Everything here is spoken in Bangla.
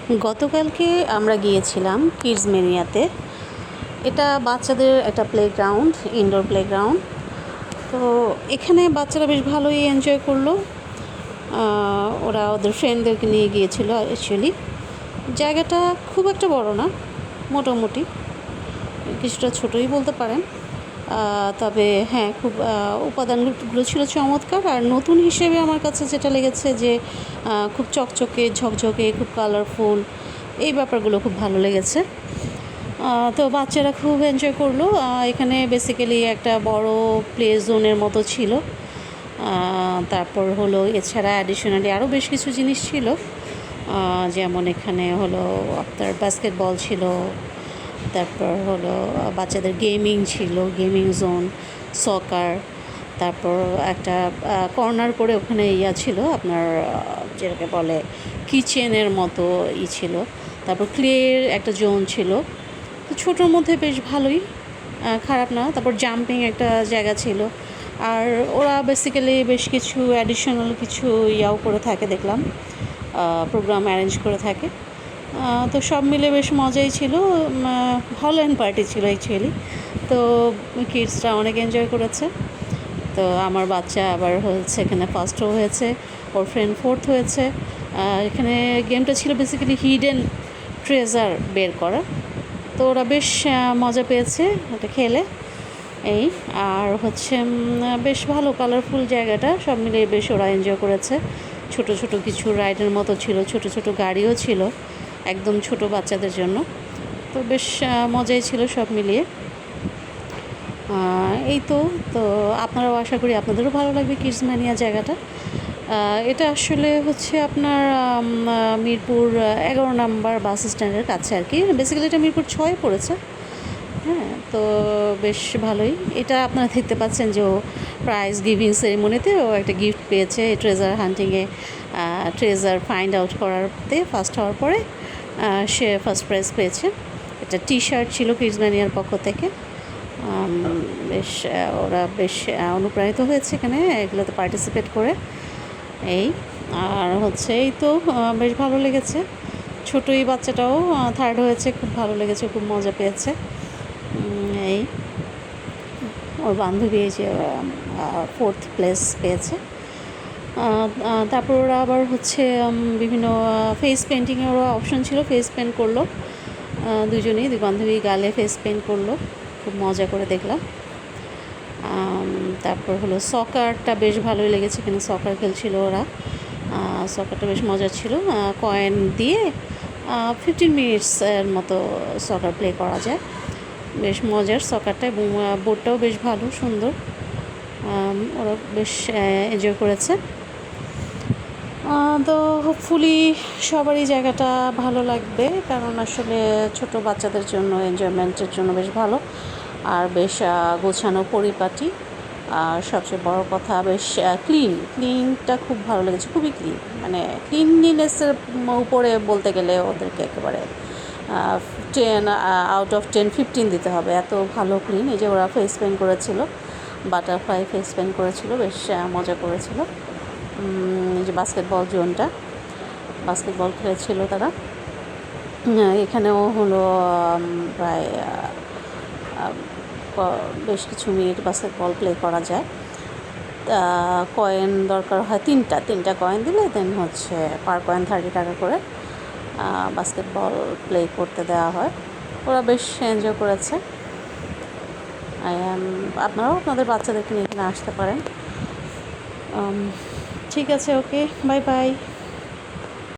গতকালকে আমরা গিয়েছিলাম কিডস মেনিয়াতে। এটা বাচ্চাদের একটা প্লেগ্রাউন্ড, ইনডোর প্লেগ্রাউন্ড। তো এখানে বাচ্চারা বেশ ভালোই এনজয় করলো। ওরা ওদের ফ্রেন্ডদেরকে নিয়ে গিয়েছিল। অ্যাকচুয়ালি জায়গাটা খুব একটা বড় না, মোটামুটি কিছুটা ছোটোই বলতে পারেন। তবে হ্যাঁ, খুব উপাদানগুলো ছিল চমৎকার। আর নতুন হিসেবে আমার কাছে যেটা লেগেছে যে খুব চকচকে, ঝকঝকে, খুব কালারফুল, এই ব্যাপারগুলো খুব ভালো লেগেছে। তো বাচ্চারা খুব এনজয় করলো। এখানে বেসিক্যালি একটা বড় প্লে জোনের মতো ছিল। তারপর হলো এছাড়া অ্যাডিশনালি আরও বেশ কিছু জিনিস ছিল, যেমন এখানে হলো আপনার বাস্কেটবল ছিল, তারপর হলো বাচ্চাদের গেমিং ছিল, গেমিং জোন, সকার, তারপর একটা কর্নার করে ওখানে ছিল আপনার যেটাকে বলে কিচেনের মতো ছিল, তারপর ক্লের একটা জোন ছিল। তো ছোটোর মধ্যে বেশ ভালোই, খারাপ না। তারপর জাম্পিং একটা জায়গা ছিল। আর ওরা বেসিক্যালি বেশ কিছু অ্যাডিশনাল কিছু করে থাকে দেখলাম, প্রোগ্রাম অ্যারেঞ্জ করে থাকে। তো সব মিলে বেশ মজাই ছিল। হল অ্যান্ড পার্টি ছিল অ্যাকচুয়ালি। তো কিডসরা অনেক এনজয় করেছে। তো আমার বাচ্চা আবার এখানে ফার্স্টও হয়েছে, ওর ফ্রেন্ড ফোর্থ হয়েছে। এখানে গেমটা ছিল বেসিক্যালি হিডেন ট্রেজার বের করা। তো ওরা বেশ মজা পেয়েছে এটা খেলে। এই আর বেশ ভালো কালারফুল জায়গাটা, সব মিলিয়ে বেশ ওরা এনজয় করেছে। ছোট ছোট কিছু রাইডের মতো ছিল, ছোট ছোট গাড়িও ছিল একদম ছোট বাচ্চাদের জন্য। তো বেশ মজাই ছিল সব মিলিয়ে। এই তো আপনারাও, আশা করি আপনাদেরও ভালো লাগবে কিডস ম্যানিয়া জায়গাটা। এটা আসলে আপনার মিরপুর 11 নম্বর বাস স্ট্যান্ডের কাছে আর কি। বেসিক্যালি এটা মিরপুর 6 পড়েছে। হ্যাঁ, তো বেশ ভালোই। এটা আপনারা দেখতে পাচ্ছেন যে ও প্রাইজ গিভিং সেরিমনিতে ও একটা গিফট পেয়েছে ট্রেজার হান্টিংয়ে। ট্রেজার ফাইন্ড আউট করাতে ফার্স্ট হওয়ার পরে সে ফার্স্ট প্রাইজ পেয়েছে। এটা টি শার্ট ছিল কিডস ম্যানিয়ার পক্ষ থেকে। বেশ ওরা বেশ অনুপ্রাণিত হয়েছে এখানে এগুলোতে পার্টিসিপেট করে। এই আর এই তো বেশ ভালো লেগেছে। ছোটো এই বাচ্চাটাও থার্ড হয়েছে, খুব ভালো লেগেছে, খুব মজা পেয়েছে। এই ওর বান্ধবী যে ফোর্থ প্লেস পেয়েছে। তারপর ওরা আবার বিভিন্ন ফেস পেন্টিংয়েরও অপশন ছিল, ফেস পেন্ট করলো দুই বান্ধবী গালে ফেস পেন্ট করলো, খুব মজা করে দেখলাম। তারপর সকারটা বেশ ভালোই লেগেছে, এখানে সকার খেলছিল ওরা। সকারটা বেশ মজা ছিল। কয়েন দিয়ে 15 মিনিটসের মতো সকার প্লে করা যায়। বেশ মজার সকারটা, এবং বোর্ডটাও বেশ ভালো, সুন্দর। ওরা বেশ এনজয় করেছে। তো হোপফুলি সবারই জায়গাটা ভালো লাগবে, কারণ আসলে ছোট বাচ্চাদের জন্য এনজয়মেন্টের জন্য বেশ ভালো। আর বেশ গোছানো পরিপাটি। আর সবচেয়ে বড় কথা বেশ ক্লিনটা খুব ভালো লেগেছে, খুবই ক্লিন। মানে ক্লিনলিনেসের উপরে বলতে গেলে ওদেরকে একেবারে 10 আউট অফ 10, 15 দিতে হবে, এত ভালো ক্লিন। এই যে ওরা ফেস পেন্ট করেছিল, বাটারফ্লাই ফেস পেন্ট করেছিল, বেশ মজা করেছিল। যে বাস্কেটবল জোনটা, বাস্কেটবল খেলেছিল তারা। এখানেও প্রায় বেশ কিছু মিনিট বাস্কেটবল প্লে করা যায়। কয়েন দরকার হয় তিনটা কয়েন দিলে দেন পার কয়েন 30 টাকা করে বাস্কেটবল প্লে করতে দেওয়া হয়। ওরা বেশ এনজয় করেছে। আপনারাও আপনাদের বাচ্চাদেরকে নিয়ে এখানে আসতে পারেন। ঠিক আছে, ওকে, বাই বাই।